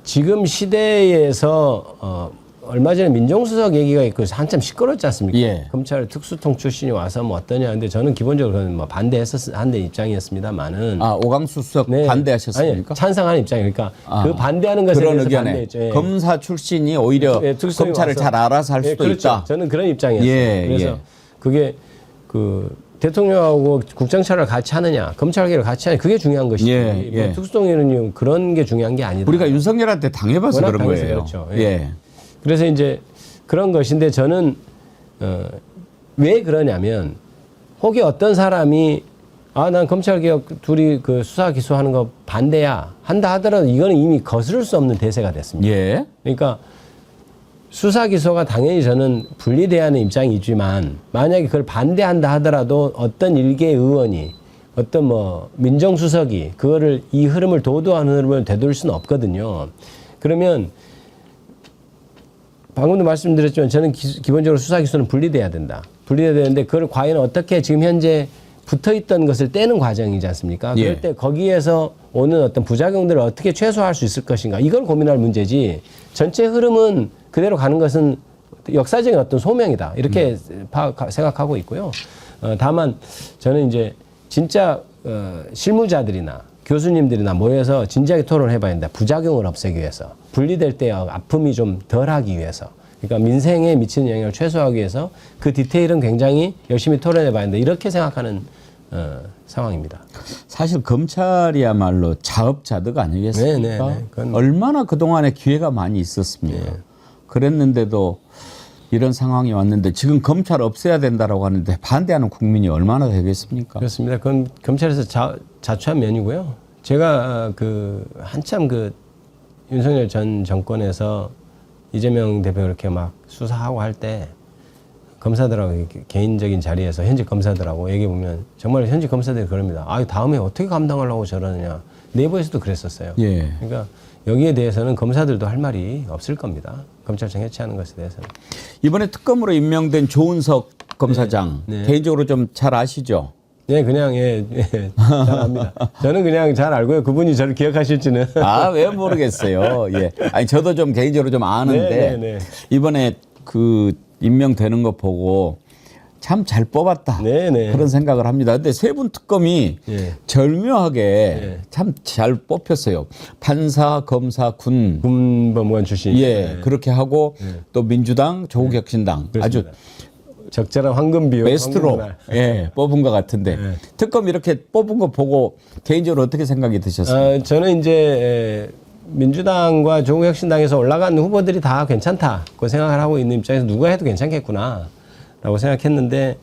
지금 시대에서 얼마 전에 민정수석 얘기가 있고 한참 시끄럽지 않습니까? 예. 검찰 특수통 출신이 와서 뭐 어떠냐. 근데 저는 기본적으로 그건 뭐 한대 입장이었습니다만은. 오광수 수석 네. 반대하셨습니까? 아니, 찬성하는 입장이니까 그 반대하는 것에 그런 대해서 의견에 반대했죠. 예. 검사 출신이 오히려 예, 특수통이 검찰을 와서. 잘 알아서 할 수도 그렇죠. 있다. 저는 그런 입장이었어요. 예, 그래서 예. 그게 그 대통령하고 국정차를 같이 하느냐, 검찰개를 같이 하느냐, 그게 중요한 것이지. 예, 예. 뭐 특수통에는 그런 게 중요한 게 아니다. 우리가 윤석열한테 당해봐서 워낙 그런 당해서 거예요. 그렇죠. 예. 예. 그래서 이제 그런 것인데 저는 왜 그러냐면 혹이 어떤 사람이 난 검찰개혁 둘이 그 수사 기소하는 거 반대야 한다 하더라도 이거는 이미 거스를 수 없는 대세가 됐습니다. 예. 그러니까 수사 기소가 당연히 저는 분리돼야 하는 입장이지만 만약에 그걸 반대한다 하더라도 어떤 일개 의원이 어떤 뭐 민정수석이 그거를 이 흐름을 도도한 흐름을 되돌릴 수는 없거든요. 그러면 방금도 말씀드렸지만 저는 기본적으로 수사 기소는 분리돼야 된다. 분리돼야 되는데 그걸 과연 어떻게 지금 현재 붙어있던 것을 떼는 과정이지 않습니까? 예. 그럴 때 거기에서 오는 어떤 부작용들을 어떻게 최소화할 수 있을 것인가 이걸 고민할 문제지 전체 흐름은 그대로 가는 것은 역사적인 어떤 소명이다 이렇게 생각하고 있고요. 다만 저는 이제 진짜 실무자들이나 교수님들이나 모여서 진지하게 토론해봐야 된다. 부작용을 없애기 위해서 분리될 때 아픔이 좀 덜하기 위해서 그러니까 민생에 미치는 영향을 최소화하기 위해서 그 디테일은 굉장히 열심히 토론해봐야 된다. 이렇게 생각하는 상황입니다. 사실 검찰이야말로 자업자득 아니겠습니까? 네, 네. 그건 얼마나 그동안에 기회가 많이 있었습니까? 그랬는데도 이런 상황이 왔는데 지금 검찰 없애야 된다라고 하는데 반대하는 국민이 얼마나 되겠습니까? 그렇습니다. 그건 검찰에서 자초한 면이고요. 제가 한참 윤석열 전 정권에서 이재명 대표 이렇게 막 수사하고 할 때 검사들하고 이렇게 개인적인 자리에서 현직 검사들하고 얘기해 보면 정말 현직 검사들이 그럽니다. 다음에 어떻게 감당하려고 저러느냐. 내부에서도 그랬었어요. 예. 그러니까 여기에 대해서는 검사들도 할 말이 없을 겁니다. 검찰청 해체하는 것에 대해서는. 이번에 특검으로 임명된 조은석 검사장 네. 개인적으로 좀 잘 아시죠? 네, 그냥 잘 압니다. 저는 그냥 잘 알고요. 그분이 저를 기억하실지는. 왜 모르겠어요. 예. 아니 저도 좀 개인적으로 좀 아는데 네. 이번에 임명되는 거 보고 참 잘 뽑았다. 네. 그런 생각을 합니다. 근데 세 분 특검이 예. 절묘하게 참 잘 뽑혔어요. 판사, 검사, 군. 군법관 출신. 예. 그렇게 하고 또 민주당, 조국혁신당 아주 적절한 황금 비율. 베스트로 뽑은 것 같은데 특검 이렇게 뽑은 거 보고 개인적으로 어떻게 생각이 드셨어요? 저는 이제 민주당과 조국혁신당에서 올라간 후보들이 다 괜찮다고 생각을 하고 있는 입장에서 누가 해도 괜찮겠구나라고 생각했는데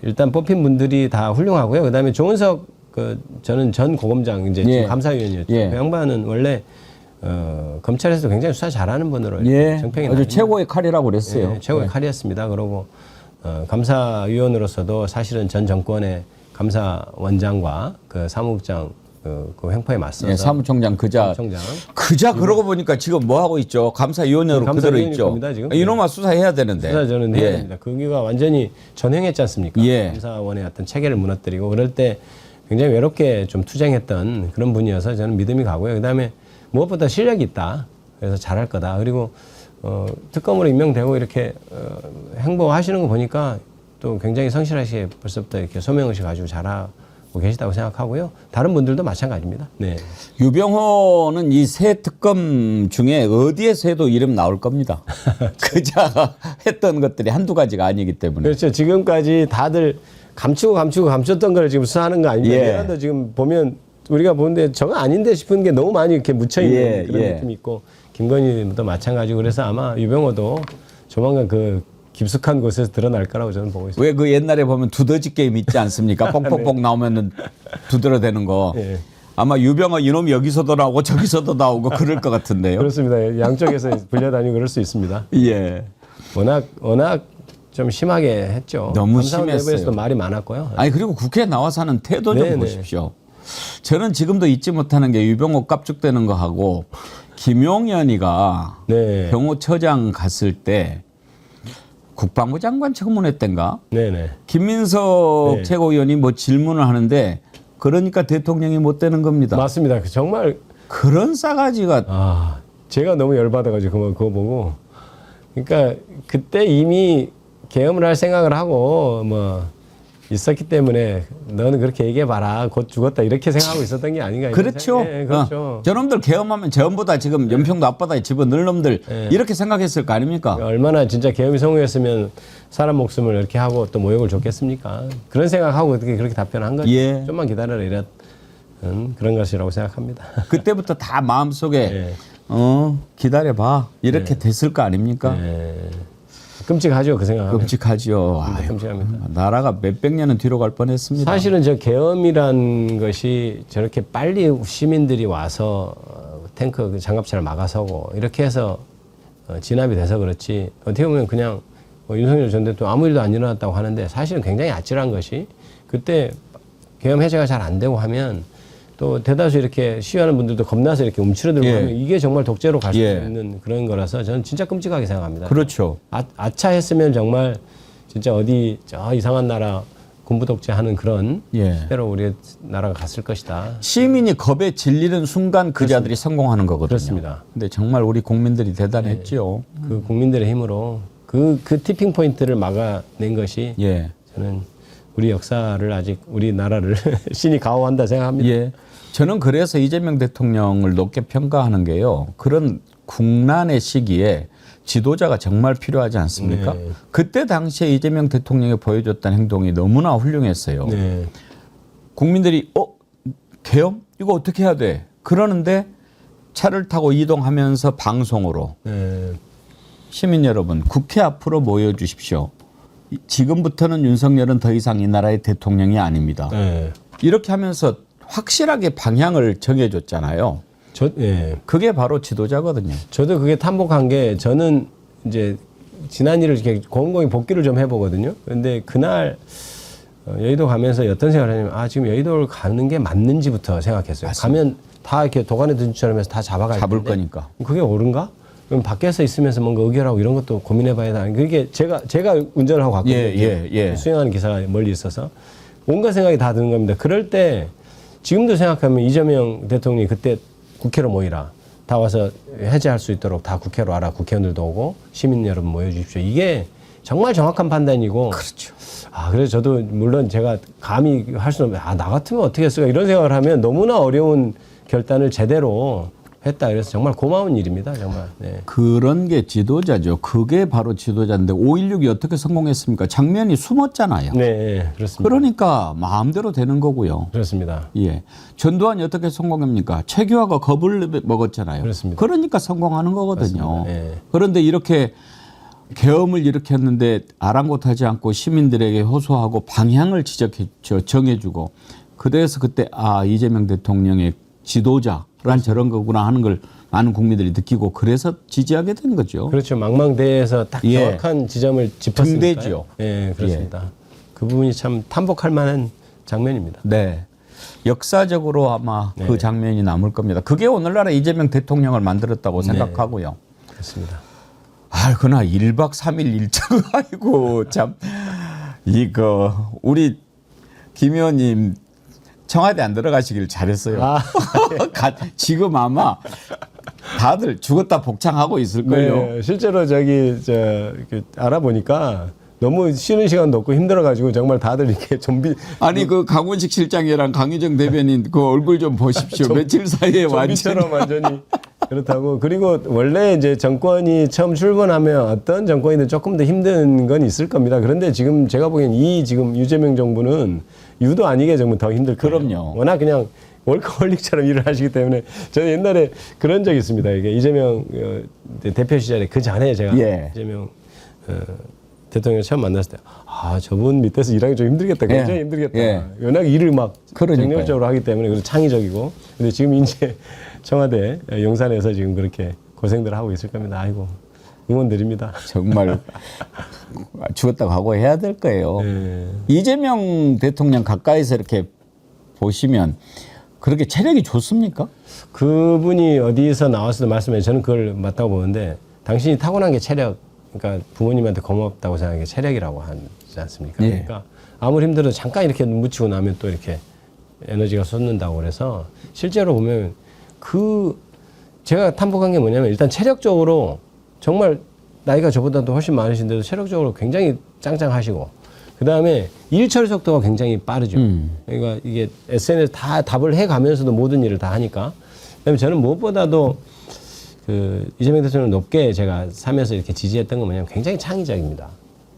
일단 뽑힌 분들이 다 훌륭하고요. 그다음에 조은석 저는 전 고검장 이제 지금 감사위원이었죠. 그 양반은 원래 검찰에서도 굉장히 수사 잘하는 분으로 정평이 아주 최고의 칼이라고 그랬어요. 최고의 칼이었습니다. 그리고 감사위원으로서도 사실은 전 정권의 감사원장과 사무국장 그 횡포에 맞서서 사무총장 그자 그러고 보니까 지금 뭐 하고 있죠? 감사위원으로 그대로 있죠. 겁니다, 지금. 이놈아 수사해야 되는데. 수사 저는 해야 됩니다. 거기가 완전히 전횡했지 않습니까? 감사원의 어떤 체계를 무너뜨리고 그럴 때 굉장히 외롭게 좀 투쟁했던 그런 분이어서 저는 믿음이 가고요. 그다음에 무엇보다 실력이 있다. 그래서 잘할 거다. 그리고 특검으로 임명되고 이렇게 행보하시는 거 보니까 또 굉장히 성실하게 벌써부터 이렇게 소명의식 가지고 잘하고 계시다고 생각하고요. 다른 분들도 마찬가지입니다. 네. 유병호는 이 새 특검 중에 어디에서 해도 이름 나올 겁니다. 그자가 했던 것들이 한두 가지가 아니기 때문에. 그렇죠. 지금까지 다들 감췄던 걸 지금 수사하는 거 아닙니까? 얘라도 지금 보면 우리가 보는데 저거 아닌데 싶은 게 너무 많이 이렇게 묻혀있는 그런 느낌이 있고 김건희도 마찬가지고 그래서 아마 유병호도 조만간 깊숙한 곳에서 드러날 거라고 저는 보고 있습니다. 왜 옛날에 보면 두더지 게임 있지 않습니까? 뽕뽕뽕 나오면은 두드러대는 거. 아마 유병호 이놈이 여기서도 나오고 저기서도 나오고 그럴 것 같은데요. 그렇습니다. 양쪽에서 불려다니고 그럴 수 있습니다. 예. 워낙 좀 심하게 했죠. 너무 감사원 심했어요. 내부에서도 말이 많았고요. 아니 그리고 국회에 나와서 하는 태도 좀 네네. 보십시오. 저는 지금도 잊지 못하는 게 유병호 깝죽대는 거 하고 김용현이가 네. 경호처장 갔을 때 국방부 장관 청문회 때인가 네네. 김민석 네. 최고위원이 뭐 질문을 하는데 그러니까 대통령이 못 되는 겁니다. 맞습니다. 정말 그런 싸가지가 제가 너무 열받아가지고 그거 보고 그러니까 그때 이미 계엄을 할 생각을 하고 뭐 있었기 때문에 너는 그렇게 얘기해봐라 곧 죽었다 이렇게 생각하고 있었던 게 아닌가. 그렇죠. 네, 그렇죠. 저놈들 계엄하면 전부 다 지금 연평도 앞바다에 집어넣을 놈들 이렇게 생각했을 거 아닙니까? 얼마나 진짜 계엄이 성공했으면 사람 목숨을 이렇게 하고 또 모욕을 줬겠습니까? 그런 생각하고 어떻게 그렇게 답변한 거죠. 예. 좀만 기다려라 이런 그런 것이라고 생각합니다. 그때부터 다 마음속에 네. 기다려봐 이렇게 됐을 거 아닙니까? 네. 끔찍하죠 그 생각하면. 끔찍하죠. 아유, 끔찍합니다. 나라가 몇백 년은 뒤로 갈 뻔했습니다. 사실은 저 계엄이란 것이 저렇게 빨리 시민들이 와서 탱크 그 장갑차를 막아서고 이렇게 해서 진압이 돼서 그렇지 어떻게 보면 그냥 윤석열 전 대통령 아무 일도 안 일어났다고 하는데 사실은 굉장히 아찔한 것이 그때 계엄 해제가 잘 안 되고 하면 또 대다수 이렇게 시위하는 분들도 겁나서 이렇게 움츠러들고 예. 하면 이게 정말 독재로 갈 수 예. 있는 그런 거라서 저는 진짜 끔찍하게 생각합니다. 그렇죠. 아차했으면 정말 진짜 어디 저 이상한 나라 군부 독재하는 그런 예. 시대로 우리 나라가 갔을 것이다. 시민이 겁에 질리는 순간 그 자들이 성공하는 거거든요. 그렇습니다. 근데 정말 우리 국민들이 대단했죠. 그 국민들의 힘으로 그 티핑 포인트를 막아낸 것이 예. 저는 우리 역사를 아직 우리 나라를 신이 가호한다 생각합니다. 예. 저는 그래서 이재명 대통령을 높게 평가하는 게요. 그런 국난의 시기에 지도자가 정말 필요하지 않습니까? 네. 그때 당시에 이재명 대통령이 보여줬던 행동이 너무나 훌륭했어요. 네. 국민들이 계엄? 이거 어떻게 해야 돼? 그러는데 차를 타고 이동하면서 방송으로 네. 시민 여러분 국회 앞으로 모여주십시오. 지금부터는 윤석열은 더 이상 이 나라의 대통령이 아닙니다. 네. 이렇게 하면서 확실하게 방향을 정해줬잖아요. 예. 그게 바로 지도자거든요. 저도 그게 탐복한 게 저는 이제 지난 일을 이렇게 곰곰이 복기를 좀 해보거든요. 근데 그날 여의도 가면서 어떤 생각을 하냐면 지금 여의도를 가는 게 맞는지부터 생각했어요. 맞습니다. 가면 다 이렇게 도관에 든처럼 해서 다 잡아갈 잡을 텐데 거니까. 그게 옳은가? 그럼 밖에서 있으면서 뭔가 의결하고 이런 것도 고민해봐야 돼. 그게 제가 운전을 하고 갔거든요. 예. 수행하는 기사가 멀리 있어서 온갖 생각이 다 드는 겁니다. 그럴 때 지금도 생각하면 이재명 대통령이 그때 국회로 모이라. 다 와서 해제할 수 있도록 다 국회로 와라. 국회의원들도 오고 시민 여러분 모여주십시오. 이게 정말 정확한 판단이고. 그렇죠. 그래서 저도 물론 제가 감히 할 수는 없는데 나 같으면 어떻게 했을까 이런 생각을 하면 너무나 어려운 결단을 제대로 했다. 그래서 정말 고마운 일입니다. 정말. 네. 그런 게 지도자죠. 그게 바로 지도자인데 5.16이 어떻게 성공했습니까? 장면이 숨었잖아요. 네, 그렇습니다. 그러니까 마음대로 되는 거고요. 그렇습니다. 예. 전두환이 어떻게 성공합니까? 최규하가 겁을 먹었잖아요. 그렇습니다. 그러니까 성공하는 거거든요. 맞습니다. 예. 그런데 이렇게 계엄을 일으켰는데 아랑곳하지 않고 시민들에게 호소하고 방향을 정해주고 그래서 그때 이재명 대통령의 지도자란 저런 거구나 하는 걸 많은 국민들이 느끼고 그래서 지지하게 된 거죠. 그렇죠. 망망대해에서 딱 예. 정확한 지점을 짚었으니까요. 등대지요. 예, 그렇습니다. 그 부분이 참 탐복할 만한 장면입니다. 네. 역사적으로 아마 그 장면이 남을 겁니다. 그게 오늘날의 이재명 대통령을 만들었다고 생각하고요. 그렇습니다. 그나 1박 3일 일정 아이고 참 이거 우리 김 의원님 청와대 안 들어가시길 잘했어요. 지금 아마 다들 죽었다 복창하고 있을걸요. 네, 실제로 알아보니까 너무 쉬는 시간도 없고 힘들어가지고 정말 다들 이렇게 좀비 아니 그 강훈식 실장이랑 강유정 대변인 그 얼굴 좀 보십시오. 며칠 사이에 완전 좀비처럼 완전히 그렇다고. 그리고 원래 이제 정권이 처음 출범하면 어떤 정권이든 조금 더 힘든 건 있을 겁니다. 그런데 지금 제가 보기엔 지금 이재명 정부는 유도 아니게 정말 더 힘들 거예요. 그럼요. 워낙 그냥 월커홀릭처럼 일을 하시기 때문에 저는 옛날에 그런 적이 있습니다. 이게 이재명 대표 시절에 그 전에 제가 이재명 대통령 처음 만났을 때 저분 밑에서 일하기 좀 힘들겠다. 굉장히 힘들겠다. 워낙 일을 막 정열적으로 하기 때문에 그래서 창의적이고. 근데 지금 이제 청와대 용산에서 지금 그렇게 고생들 하고 있을 겁니다. 아이고 응원 드립니다. 정말 죽었다 각오해야 될 거예요. 네. 이재명 대통령 가까이서 이렇게 보시면 그렇게 체력이 좋습니까? 그분이 어디서 나와서도 말씀해 저는 그걸 맞다고 보는데 당신이 타고난 게 체력, 그러니까 부모님한테 고맙다고 생각하는 게 체력이라고 하지 않습니까? 예. 그러니까 아무리 힘들어도 잠깐 이렇게 눈 붙이고 나면 또 이렇게 에너지가 솟는다고 그래서 실제로 보면 제가 탐복한 게 뭐냐면 일단 체력적으로 정말 나이가 저보다도 훨씬 많으신데도 체력적으로 굉장히 짱짱하시고 그 다음에 일 처리 속도가 굉장히 빠르죠. 그러니까 이게 SNS 다 답을 해가면서도 모든 일을 다 하니까. 그다음에 저는 무엇보다도 그 이재명 대통령 높게 제가 살면서 이렇게 지지했던 건 뭐냐면 굉장히 창의적입니다.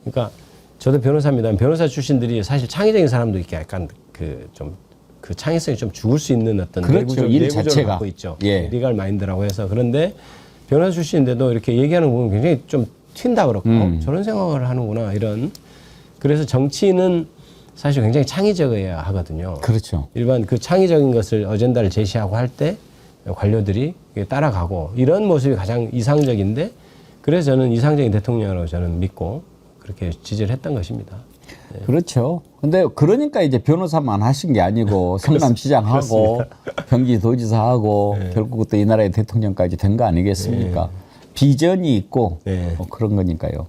그러니까 저도 변호사입니다. 변호사 출신들이 사실 창의적인 사람도 이렇게 약간 그 창의성이 좀 죽을 수 있는 어떤 그렇죠. 일 내구조를 자체가. 갖고 있죠. 예. 리갈 마인드라고 해서 그런데 변호사 출신인데도 이렇게 얘기하는 거 보면 굉장히 좀 튄다 그렇고 저런 생각을 하는구나 이런. 그래서 정치인은 사실 굉장히 창의적이어야 하거든요. 그렇죠. 일반 그 창의적인 것을 어젠다를 제시하고 할 때 관료들이 따라가고 이런 모습이 가장 이상적인데 그래서 저는 이상적인 대통령으로 저는 믿고 그렇게 지지를 했던 것입니다. 그렇죠. 근데 그러니까 이제 변호사만 하신 게 아니고 성남시장하고 경기도지사하고 결국 또 이 나라의 대통령까지 된 거 아니겠습니까? 비전이 있고 그런 거니까요.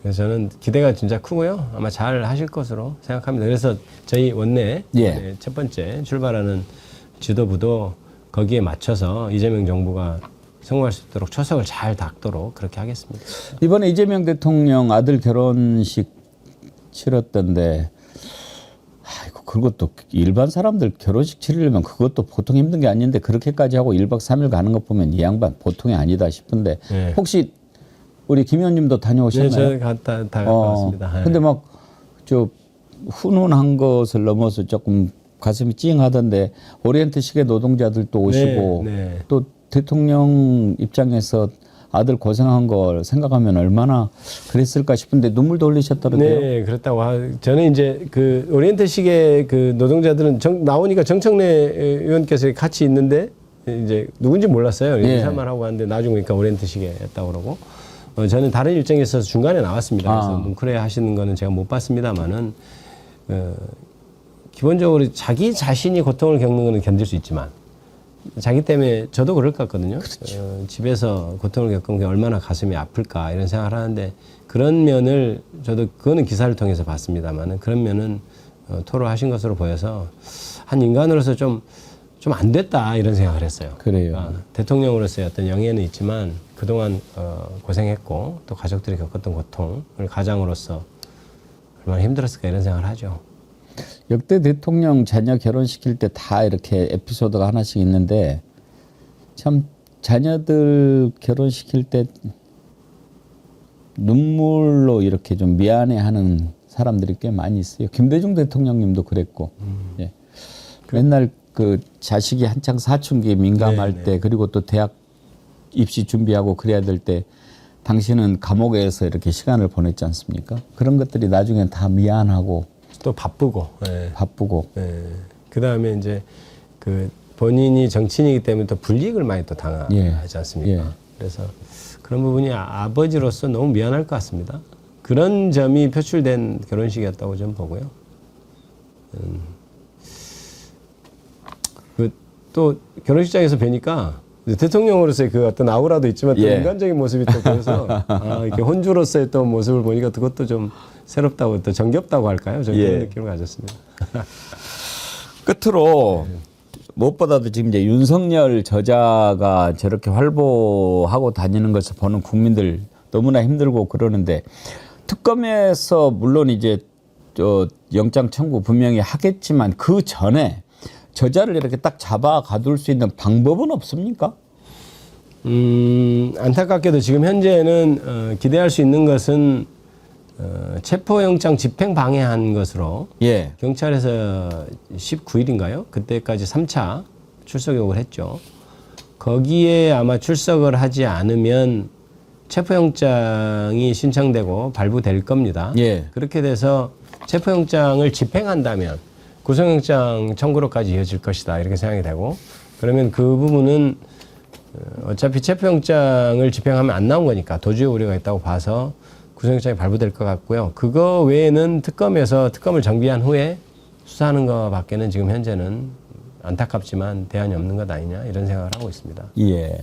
그래서 저는 기대가 진짜 크고요. 아마 잘 하실 것으로 생각합니다. 그래서 저희 원내 첫 번째 출발하는 지도부도 거기에 맞춰서 이재명 정부가 성공할 수 있도록 초석을 잘 닦도록 그렇게 하겠습니다. 이번에 이재명 대통령 아들 결혼식 치렀던데 아이고 그것도 일반 사람들 결혼식 치르려면 그것도 보통 힘든 게 아닌데 그렇게까지 하고 1박 3일 가는 것 보면 이 양반 보통이 아니다 싶은데 혹시 우리 김 의원님도 다녀오셨나요? 네, 저는 다 갔다 왔습니다. 근데 막 저 훈훈한 것을 넘어서 조금 가슴이 찡하던데 오리엔트식의 노동자들도 오시고 또 대통령 입장에서 아들 고생한 걸 생각하면 얼마나 그랬을까 싶은데 눈물도 흘리셨더라고요. 네, 그렇다고 저는 이제 그 오리엔트식의 그 노동자들은 나오니까 정청래 의원께서 같이 있는데 이제 누군지 몰랐어요. 인사만 하고 왔는데 나중에 보니까 오리엔트식에 했다고 그러고 저는 다른 일정에 있어서 중간에 나왔습니다. 그래서 뭉클해 하시는 거는 제가 못 봤습니다만은 기본적으로 자기 자신이 고통을 겪는 거는 견딜 수 있지만 자기 때문에 저도 그럴 것 같거든요. 그렇죠. 집에서 고통을 겪으면 그게 얼마나 가슴이 아플까 이런 생각을 하는데 그런 면을 저도 그거는 기사를 통해서 봤습니다만은 그런 면은 토로하신 것으로 보여서 한 인간으로서 좀 안 됐다 이런 생각을 했어요. 그래요. 그러니까 대통령으로서의 어떤 영예는 있지만 그동안 고생했고 또 가족들이 겪었던 고통을 가장으로서 얼마나 힘들었을까 이런 생각을 하죠. 역대 대통령 자녀 결혼시킬 때 다 이렇게 에피소드가 하나씩 있는데 참 자녀들 결혼시킬 때 눈물로 이렇게 좀 미안해하는 사람들이 꽤 많이 있어요. 김대중 대통령님도 그랬고 예. 맨날 그 자식이 한창 사춘기에 민감할 때 그리고 또 대학 입시 준비하고 그래야 될 때 당신은 감옥에서 이렇게 시간을 보냈지 않습니까? 그런 것들이 나중엔 다 미안하고 또 바쁘고. 바쁘고. 그 다음에 이제 그 본인이 정치인이기 때문에 또 불이익을 많이 또 당하지 않습니까? 그래서 그런 부분이 아버지로서 너무 미안할 것 같습니다. 그런 점이 표출된 결혼식이었다고 저는 보고요. 또 결혼식장에서 뵈니까 대통령으로서의 그 어떤 아우라도 있지만 또 인간적인 모습이 또 보여서 이렇게 혼주로서의 또 모습을 보니까 그것도 좀 새롭다고 또 정겹다고 할까요? 저는 그런 느낌을 가졌습니다. 끝으로 무엇보다도 지금 이제 윤석열 저자가 저렇게 활보하고 다니는 것을 보는 국민들 너무나 힘들고 그러는데 특검에서 물론 이제 영장 청구 분명히 하겠지만 그 전에 저자를 이렇게 딱 잡아 가둘 수 있는 방법은 없습니까? 안타깝게도 지금 현재는 기대할 수 있는 것은 체포영장 집행 방해한 것으로 경찰에서 19일인가요? 그때까지 3차 출석 요구를 했죠. 거기에 아마 출석을 하지 않으면 체포영장이 신청되고 발부될 겁니다. 그렇게 돼서 체포영장을 집행한다면 구속영장 청구로까지 이어질 것이다 이렇게 생각이 되고 그러면 그 부분은 어차피 체포영장을 집행하면 안 나온 거니까 도주의 우려가 있다고 봐서 구속영장이 발부될 것 같고요. 그거 외에는 특검에서 특검을 정비한 후에 수사하는 것밖에는 지금 현재는 안타깝지만 대안이 없는 것 아니냐 이런 생각을 하고 있습니다. 예.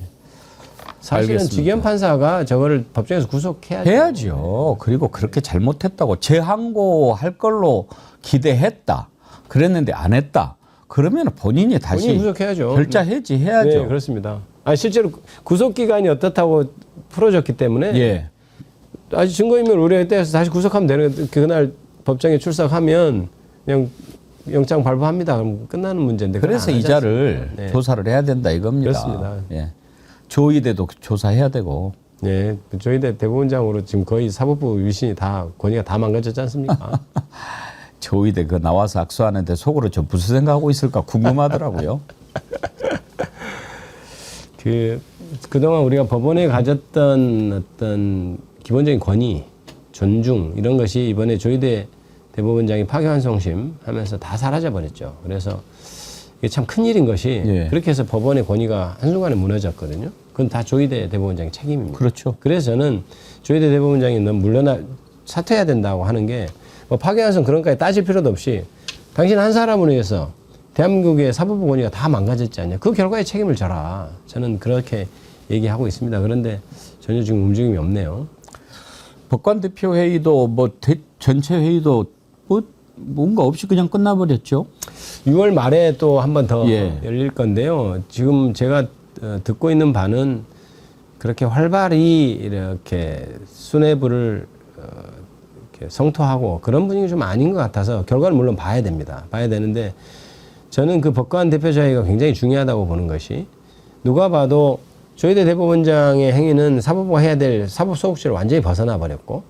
사실은 알겠습니다. 지기현 판사가 저거를 법정에서 구속해야죠. 해야죠. 그리고 그렇게 잘못했다고 재항고할 걸로 기대했다. 그랬는데 안 했다. 그러면 본인이 다시 본인이 구속해야죠. 결자 해지해야죠. 네, 그렇습니다. 실제로 구속 기간이 어떻다고 풀어졌기 때문에 예. 아직 증거인멸 우려에 대해서 다시 구속하면 되는 거예요. 그날 법정에 출석하면 그냥 영장 발부합니다. 그럼 끝나는 문제인데. 그래서 그건 안 하지 이자를 않습니까? 네. 조사를 해야 된다 이겁니다. 그렇습니다. 예. 조의대도 조사해야 되고. 네, 저희대 대법원장으로 지금 거의 사법부 위신이 다 권위가 다 망가졌지 않습니까? 조의대 그 나와서 악수하는데 속으로 저 무슨 생각하고 있을까 궁금하더라고요. 그동안 우리가 법원에 가졌던 어떤 기본적인 권위, 존중 이런 것이 이번에 조희대 대법원장이 파기환송심 하면서 다 사라져 버렸죠. 그래서 이게 참 큰일인 것이 예. 그렇게 해서 법원의 권위가 한순간에 무너졌거든요. 그건 다 조희대 대법원장의 책임입니다. 그렇죠. 그래서 저는 조희대 대법원장이 넌 사퇴해야 된다고 하는 게 뭐 파기환송 그런 것까지 따질 필요도 없이 당신 한 사람으로 해서 대한민국의 사법부 권위가 다 망가졌지 않냐. 그 결과에 책임을 져라. 저는 그렇게 얘기하고 있습니다. 그런데 전혀 지금 움직임이 없네요. 법관 대표 회의도 뭐 전체 회의도 뭐 뭔가 없이 그냥 끝나버렸죠. 6월 말에 또 한 번 더 예. 열릴 건데요. 지금 제가 듣고 있는 바는 그렇게 활발히 이렇게 수뇌부를 이렇게 성토하고 그런 분위기 좀 아닌 것 같아서 결과를 물론 봐야 됩니다. 봐야 되는데 저는 그 법관 대표자회의가 굉장히 중요하다고 보는 것이 누가 봐도 조희대 대법원장의 행위는 사법부가 해야 될 사법 소극지를 완전히 벗어나 버렸고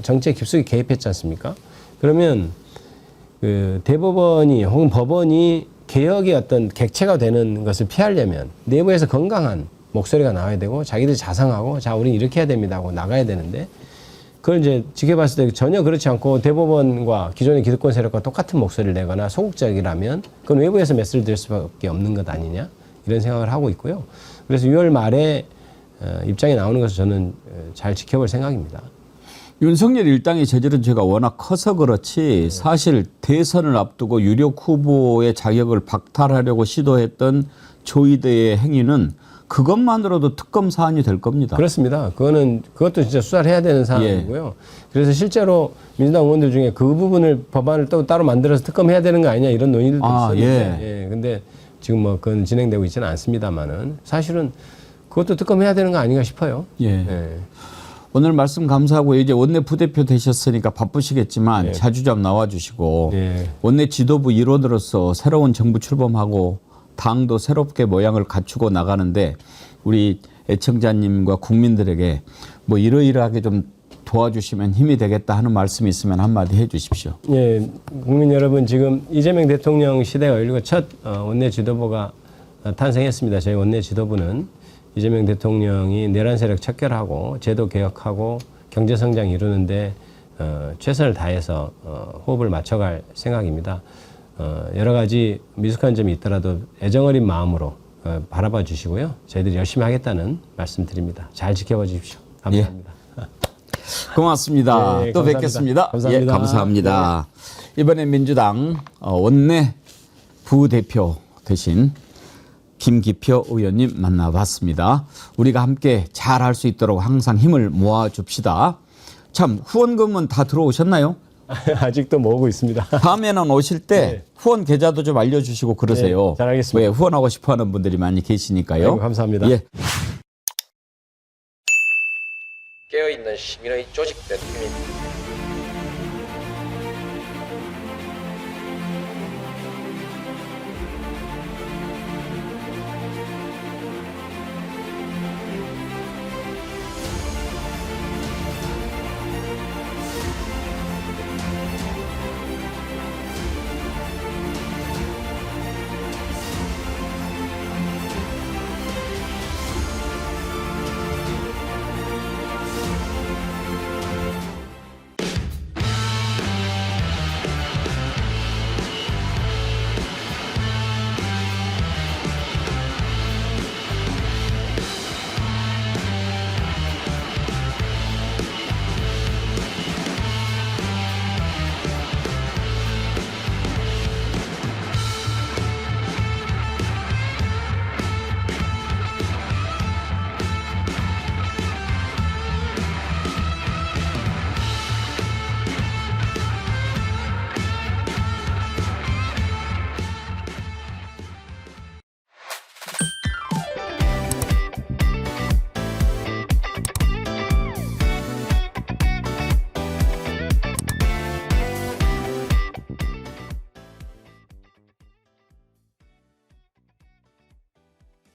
정치에 깊숙이 개입했지 않습니까? 그러면 그 대법원이 혹은 법원이 개혁의 어떤 객체가 되는 것을 피하려면 내부에서 건강한 목소리가 나와야 되고 자기들이 자성하고 자 우리는 이렇게 해야 됩니다 하고 나가야 되는데 그걸 이제 지켜봤을 때 전혀 그렇지 않고 대법원과 기존의 기득권 세력과 똑같은 목소리를 내거나 소극적이라면 그건 외부에서 메시지를 드릴 수밖에 없는 것 아니냐 이런 생각을 하고 있고요. 그래서 6월 말에 입장이 나오는 것을 저는 잘 지켜볼 생각입니다. 윤석열 일당의 저지른 죄가 워낙 커서 그렇지 사실 대선을 앞두고 유력 후보의 자격을 박탈하려고 시도했던 조희대의 행위는 그것만으로도 특검 사안이 될 겁니다. 그렇습니다. 그것도 진짜 수사를 해야 되는 사안이고요. 그래서 실제로 민주당 의원들 중에 그 부분을 법안을 또 따로 만들어서 특검해야 되는 거 아니냐 이런 논의들도 있었는데 근데 지금 뭐 그건 진행되고 있지는 않습니다만은 사실은 그것도 특검해야 되는 거 아닌가 싶어요. 예. 오늘 말씀 감사하고 이제 원내 부대표 되셨으니까 바쁘시겠지만 자주 좀 나와주시고 원내 지도부 일원으로서 새로운 정부 출범하고 당도 새롭게 모양을 갖추고 나가는데 우리 애청자님과 국민들에게 뭐 이러이러하게 좀 도와주시면 힘이 되겠다 하는 말씀이 있으면 한마디 해 주십시오. 예, 국민 여러분 지금 이재명 대통령 시대가 열리고 첫 원내 지도부가 탄생했습니다. 저희 원내 지도부는 이재명 대통령이 내란 세력 척결하고 제도 개혁하고 경제 성장 이루는데 최선을 다해서 호흡을 맞춰갈 생각입니다. 여러 가지 미숙한 점이 있더라도 애정어린 마음으로 바라봐 주시고요. 저희들이 열심히 하겠다는 말씀 드립니다. 잘 지켜봐 주십시오. 감사합니다. 고맙습니다. 네, 또 감사합니다. 뵙겠습니다. 감사합니다. 예, 감사합니다. 이번에 민주당 원내 부대표 되신 김기표 의원님 만나봤습니다. 우리가 함께 잘할 수 있도록 항상 힘을 모아줍시다. 참 후원금은 다 들어오셨나요? 아직도 모으고 있습니다. 다음에는 오실 때 후원 계좌도 좀 알려주시고 그러세요. 네, 잘 알겠습니다. 왜 후원하고 싶어하는 분들이 많이 계시니까요. 아이고, 감사합니다. 예. 깨어있는 시민의 조직된 힘입니다.